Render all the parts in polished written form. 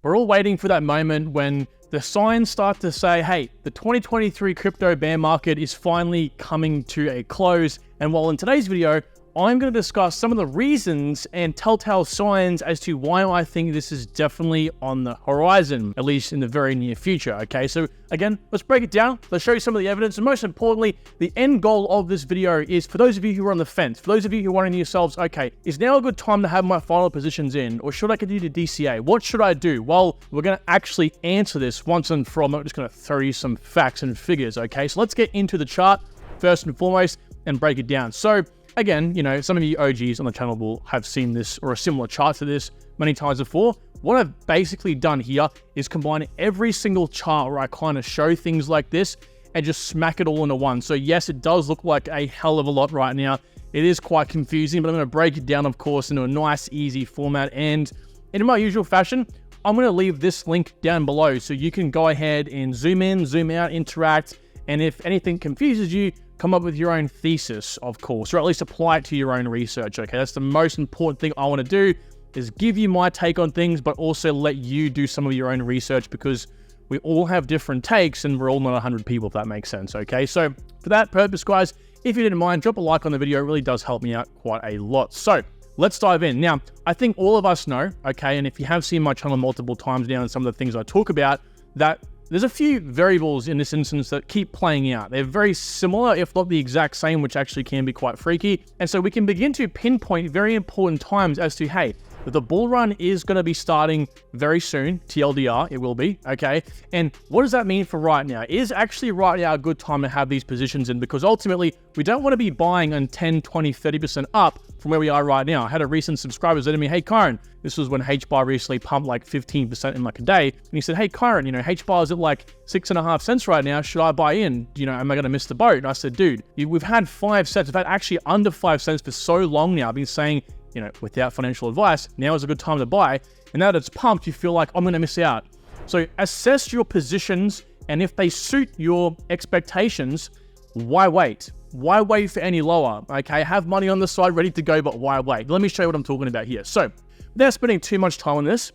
We're all waiting for that moment when the signs start to say, hey, the 2023 crypto bear market is finally coming to a close. And while in today's video, I'm going to discuss some of the reasons and telltale signs as to why I think this is definitely on the horizon, at least in the very near future, okay? So again, let's break it down. Let's show you some of the evidence. And most importantly, the end goal of this video is for those of you who are on the fence, for those of you who are wondering to yourselves, okay, is now a good time to have my final positions in, or should I continue to DCA? What should I do? Well, we're going to actually answer this once and for all. I'm not just going to throw you some facts and figures, okay? So let's get into the chart first and foremost and break it down. So again, you know, some of you OGs on the channel will have seen this or a similar chart to this many times before. What I've basically done here is combine every single chart where I kind of show things like this and just smack it all into one. So yes, it does look like a hell of a lot right now. It is quite confusing, but I'm going to break it down, of course, into a nice, easy format. And in my usual fashion, I'm going to leave this link down below so you can go ahead and zoom in, zoom out, interact. And if anything confuses you, come up with your own thesis, of course, or at least apply it to your own research, okay? That's the most important thing I want to do, is give you my take on things, but also let you do some of your own research, because we all have different takes and we're all not 100 people, if that makes sense, okay? So for that purpose, guys, if you didn't mind, drop a like on the video. It really does help me out quite a lot. So let's dive in. Now, I think all of us know, okay, and if you have seen my channel multiple times now and some of the things I talk about, that there's a few variables in this instance that keep playing out. They're very similar, if not the exact same, which actually can be quite freaky. And so we can begin to pinpoint very important times as to, hey, the bull run is going to be starting very soon. TLDR, it will be, okay? And what does that mean for right now? Is actually right now a good time to have these positions in? Because ultimately, we don't want to be buying on 10, 20, 30% up from where we are right now. I had a recent subscriber say to me, hey, Kyron, this was when HBAR recently pumped like 15% in like a day. And he said, hey, Kyron, you know, HBAR is at like 6.5 cents right now. Should I buy in? You know, am I going to miss the boat? And I said, dude, we've had 5 cents. We've had actually under 5 cents for so long now. I've been saying, you know, without financial advice, now is a good time to buy. And now that it's pumped, you feel like I'm going to miss out. So assess your positions, and if they suit your expectations, why wait? Why wait for any lower? Okay, have money on the side ready to go, but why wait? Let me show you what I'm talking about here. So without spending too much time on this,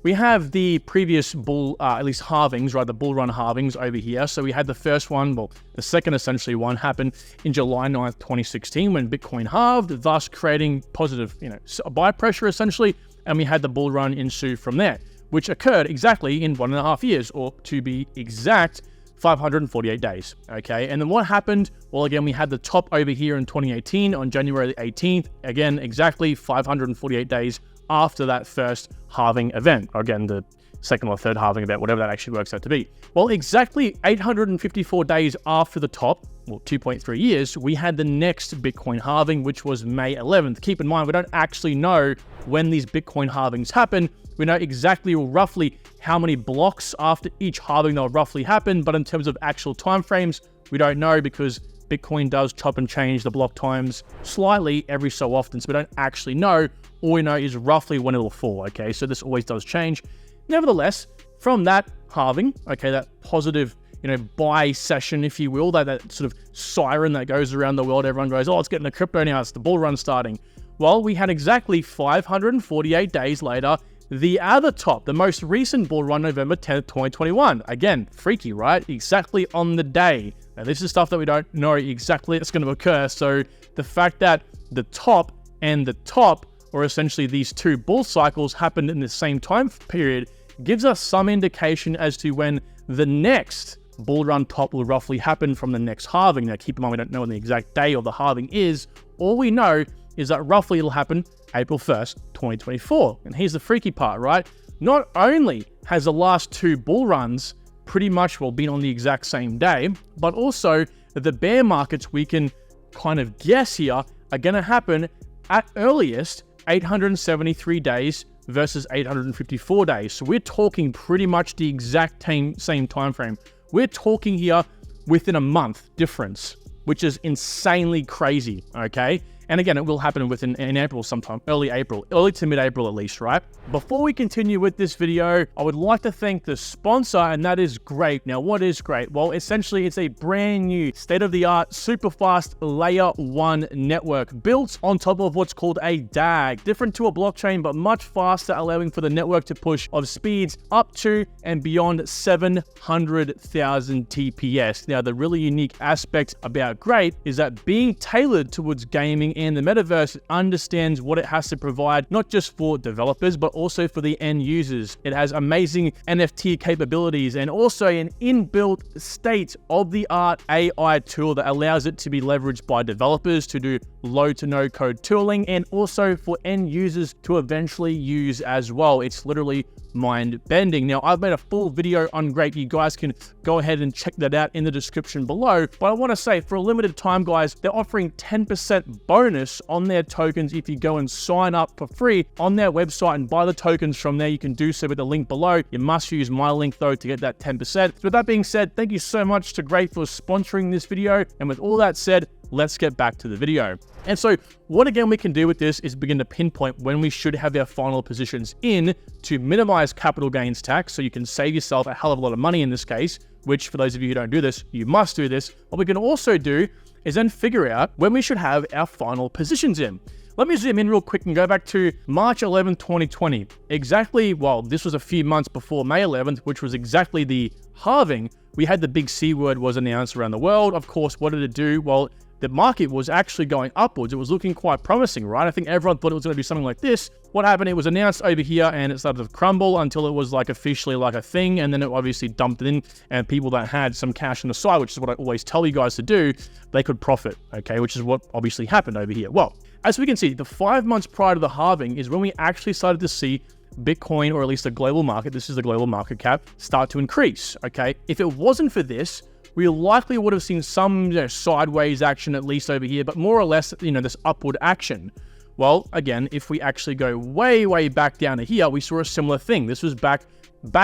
we have the previous bull, at least halvings, right? The bull run halvings over here. So we had the first one, well, the second essentially one happened in July 9th, 2016 when Bitcoin halved, thus creating positive, you know, buy pressure essentially. And we had the bull run ensue from there, which occurred exactly in 1.5 years, or to be exact, 548 days, okay? And then what happened? Well, again, we had the top over here in 2018 on January the 18th. Again, exactly 548 days after that first halving event. Again, the second or third halving event, whatever that actually works out to be. Well, exactly 854 days after the top, well, 2.3 years, we had the next Bitcoin halving, which was May 11th. Keep in mind, we don't actually know when these Bitcoin halvings happen. We know exactly or roughly how many blocks after each halving they'll roughly happen, but in terms of actual timeframes, we don't know, because Bitcoin does chop and change the block times slightly every so often, so we don't actually know. All we know is roughly when it'll fall, okay? So this always does change. Nevertheless, from that halving, okay, that positive, you know, buy session, if you will, that sort of siren that goes around the world, everyone goes, oh, it's getting a crypto now, it's the bull run starting. Well, we had exactly 548 days later, the other top, the most recent bull run, November 10th, 2021. Again, freaky, right? Exactly on the day. Now, this is stuff that we don't know exactly that's going to occur. So the fact that the top and the top, or essentially these two bull cycles, happened in the same time period, gives us some indication as to when the next bull run top will roughly happen from the next halving. Now, keep in mind, we don't know when the exact day of the halving is. All we know is that roughly it'll happen April 1st, 2024. And here's the freaky part, right? Not only has the last two bull runs pretty much, well, been on the exact same day, but also the bear markets, we can kind of guess here, are going to happen at earliest 873 days versus 854 days. So we're talking pretty much the exact same time frame. We're talking here within a month difference, which is insanely crazy, okay? And again, it will happen in April sometime, early to mid-April at least, right? Before we continue with this video, I would like to thank the sponsor, and that is Grape. Now, what is Grape? Well, essentially, it's a brand new state-of-the-art, super fast layer 1 network built on top of what's called a DAG, different to a blockchain, but much faster, allowing for the network to push of speeds up to and beyond 700,000 TPS. Now, the really unique aspect about Grape is that being tailored towards gaming and the metaverse, it understands what it has to provide, not just for developers, but also for the end users. It has amazing NFT capabilities and also an inbuilt state-of-the-art AI tool that allows it to be leveraged by developers to do low to no code tooling, and also for end users to eventually use as well. It's literally mind-bending. Now, I've made a full video on Grape. You guys can go ahead and check that out in the description below. But I want to say, for a limited time, guys, they're offering 10% bonus on their tokens if you go and sign up for free on their website and buy the tokens from there. You can do so with the link below. You must use my link, though, to get that 10%. So with that being said, thank you so much to Grape for sponsoring this video. And with all that said, let's get back to the video. And so what again we can do with this is begin to pinpoint when we should have our final positions in to minimize capital gains tax, so you can save yourself a hell of a lot of money in this case, which for those of you who don't do this, you must do this. What we can also do is then figure out when we should have our final positions in. Let me zoom in real quick and go back to March 11th, 2020. Exactly, well, this was a few months before May 11th, which was exactly the halving. We had the big C word was announced around the world. Of course, what did it do? Well, the market was actually going upwards. It was looking quite promising, right? I think everyone thought it was going to do something like this. What happened? It was announced over here and it started to crumble until it was like officially like a thing. And then it obviously dumped it in, and people that had some cash on the side, which is what I always tell you guys to do, they could profit, okay? Which is what obviously happened over here. Well, as we can see, the 5 months prior to the halving is when we actually started to see Bitcoin, or at least the global market, this is the global market cap, start to increase, okay? If it wasn't for this, we likely would have seen some sideways action at least over here, but more or less, this upward action. Well, again, if we actually go way back down to here, we saw a similar thing. This was back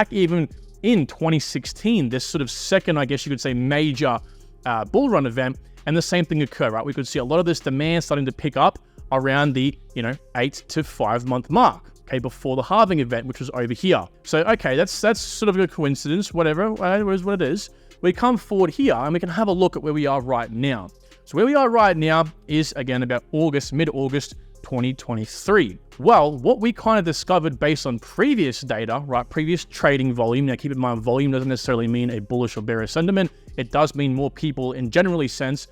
even in 2016, this sort of second, I guess you could say, major bull run event, and the same thing occurred, right? We could see a lot of this demand starting to pick up around the 8 to 5 month mark, okay, before the halving event, which was over here. So, okay, that's sort of a coincidence, whatever, it is what it is. We come forward here and we can have a look at where we are right now. So where we are right now is, again, about mid-August 2023. Well, what we kind of discovered based on previous data, right, previous trading volume. Now, keep in mind, volume doesn't necessarily mean a bullish or bearish sentiment. It does mean more people in a general sense,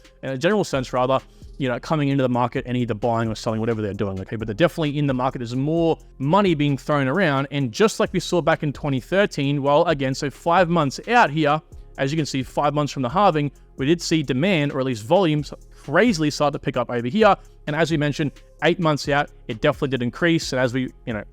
coming into the market and either buying or selling, whatever they're doing, okay? But they're definitely in the market. There's more money being thrown around. And just like we saw back in 2013, well, again, so 5 months out here, as you can see, 5 months from the halving, we did see demand, or at least volumes, crazily start to pick up over here. And as we mentioned, 8 months out, it definitely did increase. And as we,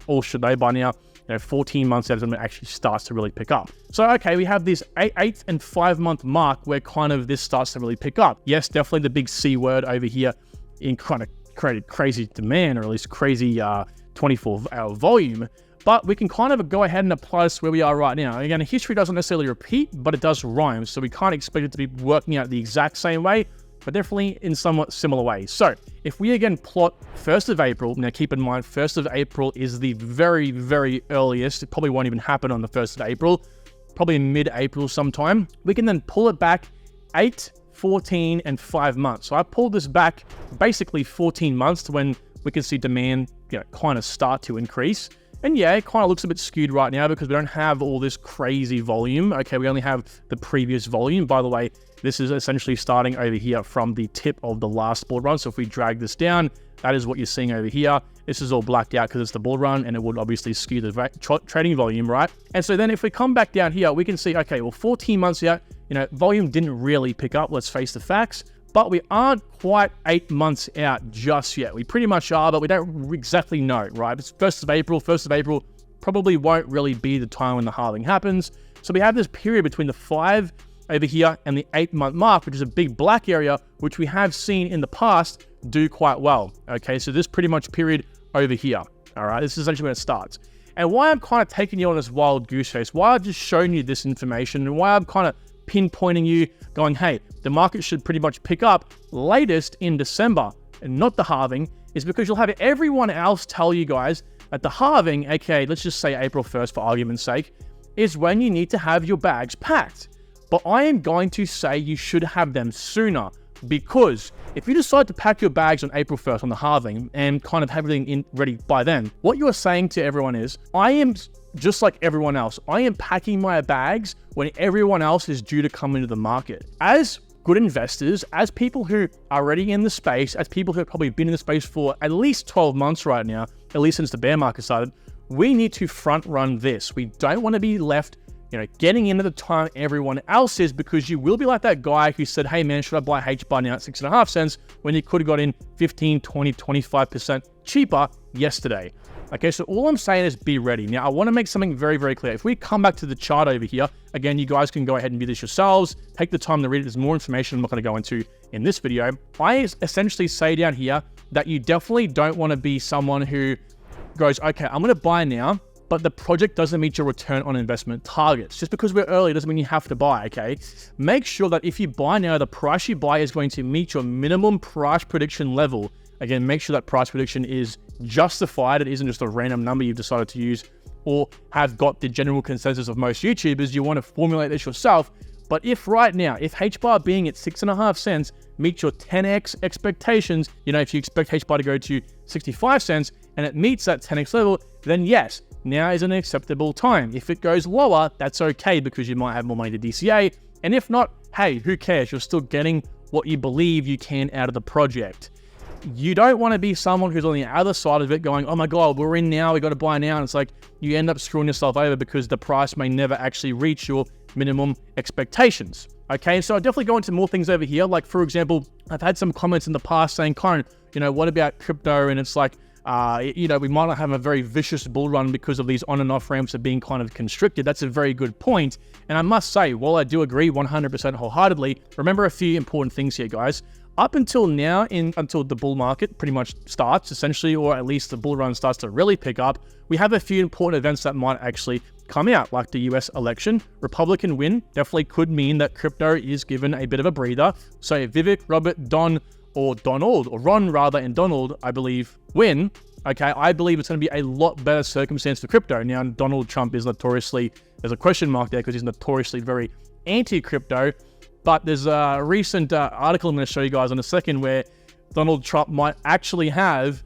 all should know by now, 14 months out is when it actually starts to really pick up. So, okay, we have this 8 and 5 month mark where kind of this starts to really pick up. Yes, definitely the big C word over here in kind of created crazy demand, or at least crazy 24-hour volume. But we can kind of go ahead and apply this where we are right now. Again, history doesn't necessarily repeat, but it does rhyme. So we can't expect it to be working out the exact same way, but definitely in somewhat similar ways. So if we again plot 1st of April, now keep in mind, 1st of April is the very, very earliest. It probably won't even happen on the 1st of April, probably in mid-April sometime. We can then pull it back 8, 14, and 5 months. So I pulled this back basically 14 months to when we can see demand, kind of start to increase. And yeah, it kind of looks a bit skewed right now because we don't have all this crazy volume. Okay, we only have the previous volume. By the way, this is essentially starting over here from the tip of the last bull run. So if we drag this down, that is what you're seeing over here. This is all blacked out because it's the bull run, and it would obviously skew the trading volume, right? And so then if we come back down here, we can see, okay, well, 14 months out, volume didn't really pick up. Let's face the facts. But we aren't quite 8 months out just yet. We pretty much are, but we don't exactly know, right? It's 1st of April. 1st of April probably won't really be the time when the halving happens. So we have this period between the 5 over here and the 8 month mark, which is a big black area, which we have seen in the past do quite well. Okay, so this pretty much period over here. All right, this is essentially where it starts. And why I'm kind of taking you on this wild goose chase, why I've just shown you this information, and why I'm kind of pinpointing you, going, hey, the market should pretty much pick up latest in December. and not the halving is because you'll have everyone else tell you guys that the halving, aka let's just say April 1st for argument's sake, is when you need to have your bags packed. But I am going to say you should have them sooner, because if you decide to pack your bags on April 1st on the halving and kind of have everything ready by then, what you are saying to everyone is, I am just like everyone else. I am packing my bags when everyone else is due to come into the market. As good investors, as people who are already in the space, as people who have probably been in the space for at least 12 months right now, at least since the bear market started, we need to front run this. We don't want to be left, getting into the time everyone else is, because you will be like that guy who said, hey man, should I buy H-bar now at 6.5 cents when you could have got in 15, 20, 25% cheaper yesterday. Okay, so all I'm saying is be ready. Now, I want to make something very, very clear. If we come back to the chart over here, again, you guys can go ahead and do this yourselves. Take the time to read it. There's more information I'm not going to go into in this video. I essentially say down here that you definitely don't want to be someone who goes, okay, I'm going to buy now, but the project doesn't meet your return on investment targets. Just because we're early doesn't mean you have to buy, okay? Make sure that if you buy now, the price you buy is going to meet your minimum price prediction level. Again, make sure that price prediction is justified. It isn't just a random number you've decided to use or have got the general consensus of most YouTubers. You want to formulate this yourself. But if right now, if HBAR being at 6.5 cents meets your 10x expectations, if you expect HBAR to go to 65 cents and it meets that 10x level, then yes, now is an acceptable time. If it goes lower, that's okay, because you might have more money to DCA. And if not, hey, who cares? You're still getting what you believe you can out of the project. You don't want to be someone who's on the other side of it going, oh my God, we're in now, we got to buy now. And it's like you end up screwing yourself over because the price may never actually reach your minimum expectations. Okay, so I'll definitely go into more things over here. Like, for example, I've had some comments in the past saying, Kyron, what about crypto? And it's like, we might not have a very vicious bull run because of these on and off ramps are being kind of constricted. That's a very good point. And I must say, while I do agree 100% wholeheartedly, remember a few important things here, guys. Up until now, until the bull market pretty much starts, essentially, or at least the bull run starts to really pick up, we have a few important events that might actually come out, like the US election. Republican win definitely could mean that crypto is given a bit of a breather. So if Vivek, Robert, Ron rather, and Donald, I believe, win, okay, I believe it's going to be a lot better circumstance for crypto. Now, Donald Trump is notoriously, there's a question mark there because he's notoriously very anti-crypto. But there's a recent article I'm going to show you guys in a second where Donald Trump might actually have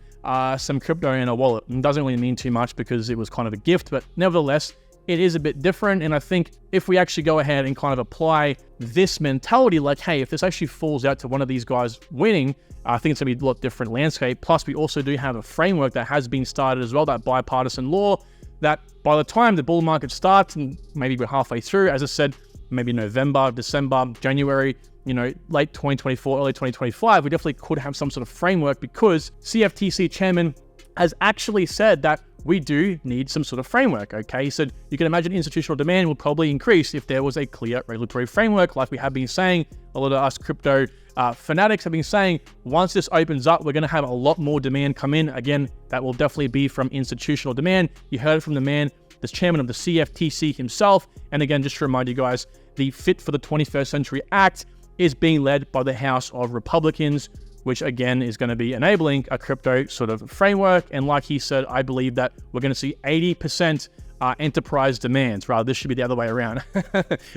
some crypto in a wallet. It doesn't really mean too much because it was kind of a gift, but nevertheless, it is a bit different. And I think if we actually go ahead and kind of apply this mentality, like, hey, if this actually falls out to one of these guys winning, I think it's going to be a lot different landscape. Plus, we also do have a framework that has been started as well, that bipartisan law, that by the time the bull market starts, and maybe we're halfway through, as I said, maybe November, December, January, late 2024, early 2025, we definitely could have some sort of framework, because CFTC chairman has actually said that we do need some sort of framework, okay? He said, you can imagine institutional demand will probably increase if there was a clear regulatory framework, like we have been saying. A lot of us crypto fanatics have been saying, once this opens up, we're going to have a lot more demand come in. Again, that will definitely be from institutional demand. You heard it from the man, the chairman of the CFTC himself. And again, just to remind you guys, the Fit for the 21st Century Act is being led by the House of Republicans, which again is going to be enabling a crypto sort of framework. And like he said, I believe that we're going to see 80% enterprise demands. Rather, this should be the other way around.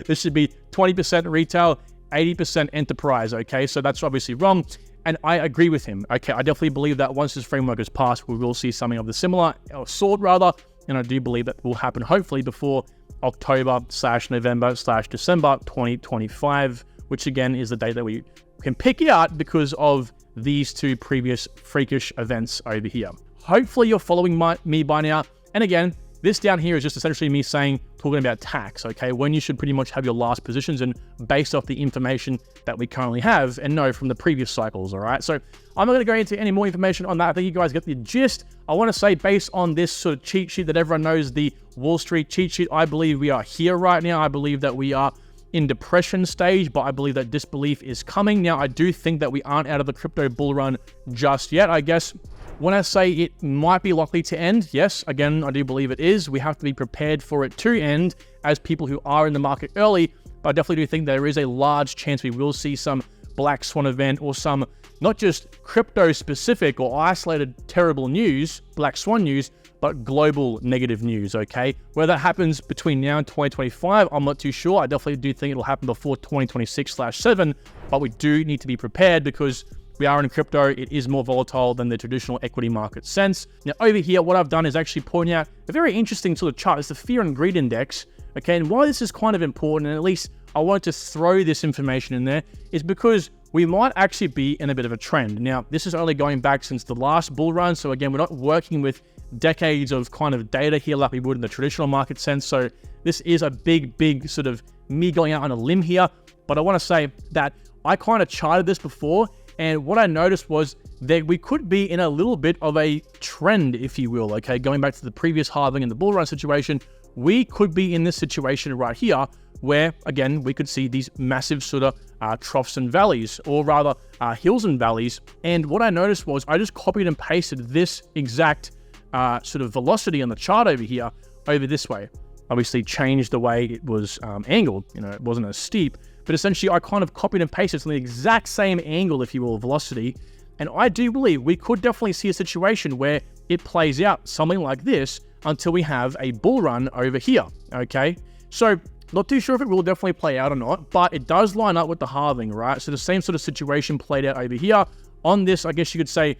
This should be 20% retail, 80% enterprise, okay? So that's obviously wrong. And I agree with him, okay? I definitely believe that once this framework is passed, we will see something of the similar, or sort rather. And I do believe that will happen hopefully before October/November/December 2025, which again is the date that we can pick it out because of these two previous freakish events over here. Hopefully you're following me by now. And again, this down here is just essentially me talking about tax, okay? When you should pretty much have your last positions, and based off the information that we currently have and know from the previous cycles, all right? So I'm not going to go into any more information on that. I think you guys get the gist. I want to say, based on this sort of cheat sheet that everyone knows, the Wall Street cheat sheet, I believe we are here right now. I believe that we are in depression stage, but I believe that disbelief is coming. Now, I do think that we aren't out of the crypto bull run just yet. I guess when I say it might be likely to end, yes, again, I do believe it is. We have to be prepared for it to end as people who are in the market early, but I definitely do think there is a large chance we will see some black swan event or some not just crypto specific or isolated terrible news, black swan news, but global negative news, okay? Whether that happens between now and 2025, I'm not too sure. I definitely do think it'll happen before 2026/7, but we do need to be prepared because we are in crypto. It is more volatile than the traditional equity market sense. Now, over here, what I've done is actually point out a very interesting sort of chart. It's the Fear and Greed Index, okay? And why this is kind of important, and at least I wanted to throw this information in there, is because we might actually be in a bit of a trend. Now, this is only going back since the last bull run. So again, we're not working with decades of kind of data here like we would in the traditional market sense. So this is a big sort of me going out on a limb here. But I want to say that I kind of charted this before. And what I noticed was that we could be in a little bit of a trend, if you will, okay? Going back to the previous halving and the bull run situation, we could be in this situation right here where, again, we could see these massive sort of troughs and valleys, or rather hills and valleys. And what I noticed was I just copied and pasted this exact sort of velocity on the chart over here, over this way. Obviously changed the way it was angled, you know, it wasn't as steep, but essentially I kind of copied and pasted from the exact same angle, if you will, velocity. And I do believe we could definitely see a situation where it plays out something like this until we have a bull run over here, okay? So not too sure if it will definitely play out or not, but it does line up with the halving, right? So the same sort of situation played out over here on this, I guess you could say,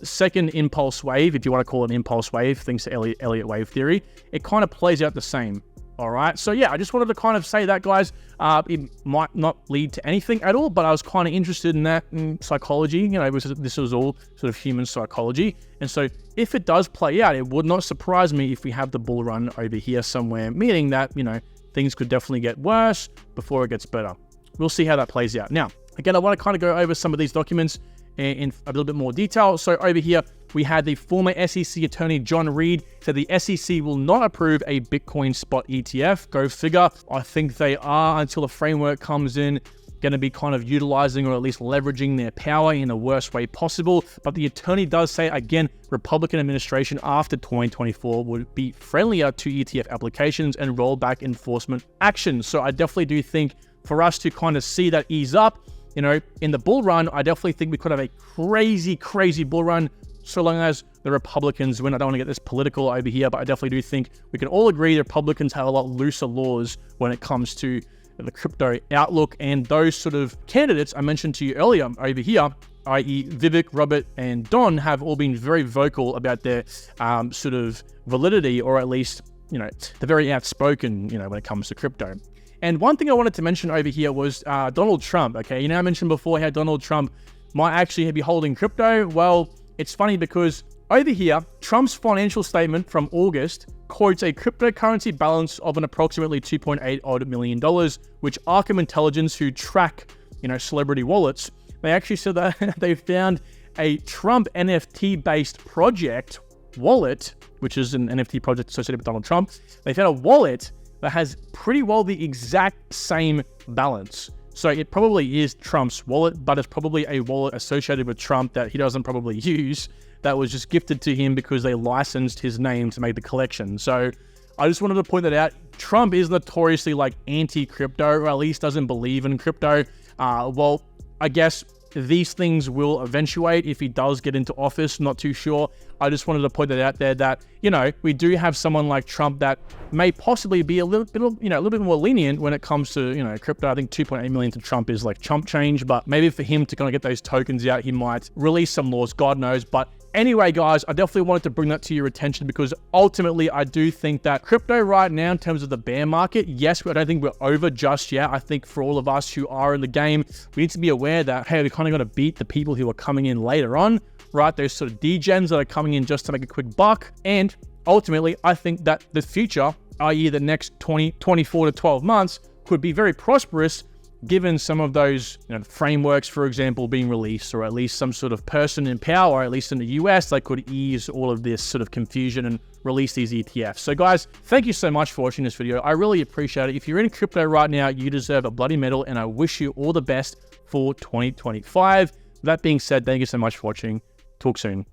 second impulse wave, if you want to call it an impulse wave, thanks to Elliott wave theory. It kind of plays out the same, all right? So yeah, I just wanted to kind of say that, guys. It might not lead to anything at all, but I was kind of interested in that psychology. You know, this was all sort of human psychology. And so if it does play out, it would not surprise me if we have the bull run over here somewhere, meaning that, you know, things could definitely get worse before it gets better. We'll see how that plays out. Now, again, I want to kind of go over some of these documents in a little bit more detail. So over here, we had the former SEC attorney, John Reed, said the SEC will not approve a Bitcoin spot ETF. Go figure. I think they are, until the framework comes in, going to be kind of utilizing or at least leveraging their power in the worst way possible. But the attorney does say, again, Republican administration after 2024 would be friendlier to ETF applications and roll back enforcement actions. So I definitely do think for us to kind of see that ease up, you know, in the bull run, I definitely think we could have a crazy bull run so long as the Republicans win. I don't want to get this political over here, but I definitely do think we can all agree the Republicans have a lot looser laws when it comes to the crypto outlook, and those sort of candidates I mentioned to you earlier over here, i.e. Vivek, Robert, and Don, have all been very vocal about their sort of validity, or at least, you know, they're very outspoken, you know, when it comes to crypto. And one thing I wanted to mention over here was Donald Trump, okay? You know, I mentioned before how Donald Trump might actually be holding crypto. Well, it's funny because over here, Trump's financial statement from August quotes a cryptocurrency balance of an approximately $2.8 million, which Arkham Intelligence, who track, you know, celebrity wallets, they actually said that they found a Trump NFT-based project wallet, which is an NFT project associated with Donald Trump. They found a wallet that has pretty well the exact same balance. So it probably is Trump's wallet, but it's probably a wallet associated with Trump that he doesn't probably use, that was just gifted to him because they licensed his name to make the collection. So I just wanted to point that out. Trump is notoriously like anti-crypto, or at least doesn't believe in crypto. Well, I guess these things will eventuate if he does get into office. Not too sure. I just wanted to point that out there that, you know, we do have someone like Trump that may possibly be a little bit, you know, a little bit more lenient when it comes to, you know, crypto. I think 2.8 million to Trump is like chump change, but maybe for him to kind of get those tokens out, he might release some laws, God knows. But anyway, guys, I definitely wanted to bring that to your attention because ultimately I do think that crypto right now in terms of the bear market, yes, I don't think we're over just yet. I think for all of us who are in the game, we need to be aware that, hey, we kind of got to beat the people who are coming in later on, right? Those sort of degens that are coming in just to make a quick buck. And ultimately, I think that the future, i.e. the next 24 to 12 months, could be very prosperous given some of those, you know, frameworks, for example, being released, or at least some sort of person in power, at least in the US, that could ease all of this sort of confusion and release these ETFs. So guys, thank you so much for watching this video. I really appreciate it. If you're in crypto right now, you deserve a bloody medal, and I wish you all the best for 2025. That being said, thank you so much for watching. Talk soon.